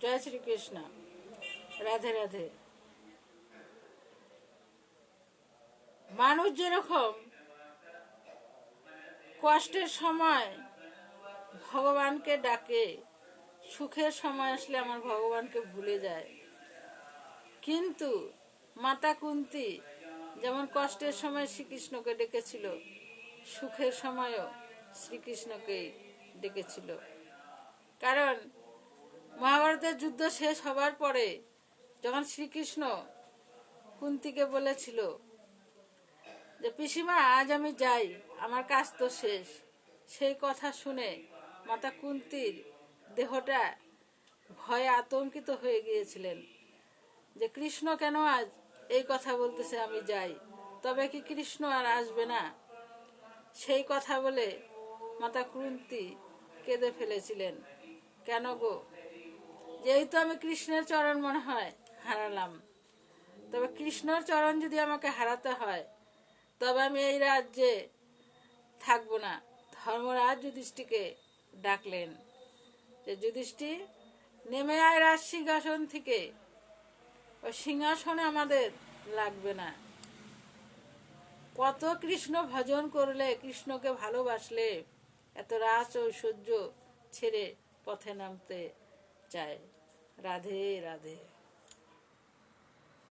জয় শ্রীকৃষ্ণ। রাধে রাধে। মানুষ যেরকম কষ্টের সময় ভগবানকে ডাকে, সুখের সময় আসলে আমার ভগবানকে ভুলে যায়, কিন্তু মাতা কুন্তী যেমন কষ্টের সময় শ্রীকৃষ্ণকে ডেকেছিল, সুখের সময়ও শ্রীকৃষ্ণকেই ডেকেছিল। কারণ মহাভারতের যুদ্ধ শেষ হবার পরে যখন শ্রীকৃষ্ণ কুন্তীকে বলেছিল যে পিসিমা আজ আমি যাই, আমার কাজ তো শেষ, সেই কথা শুনে মাতা কুন্তীর দেহটা ভয়ে আতঙ্কিত হয়ে গিয়েছিলেন যে কৃষ্ণ কেন আজ এই কথা বলতেছে আমি যাই, তবে কি কৃষ্ণ আর আসবে না? সেই কথা বলে মাতা কুন্তী কেঁদে ফেলেছিলেন। কেন গো, যেই তো আমি কৃষ্ণের চরণ মনে হয় হারালাম, তবে কৃষ্ণর চরণ যদি আমাকে হারাতে হয় তবে আমি এই রাজ্যে থাকবো না। ধর্মরাজ যুধিষ্ঠিরকে ডাকলেন যে যুধিষ্ঠির, নেমে আয় রাজ সিংহাসন থেকে, ওই সিংহাসনে আমাদের লাগবে না। কত কৃষ্ণ ভজন করলে, কৃষ্ণকে ভালোবাসলে এত রাজ ঐশ্বর্য ছেড়ে পথে নামতে চায়। রাধে রাধে।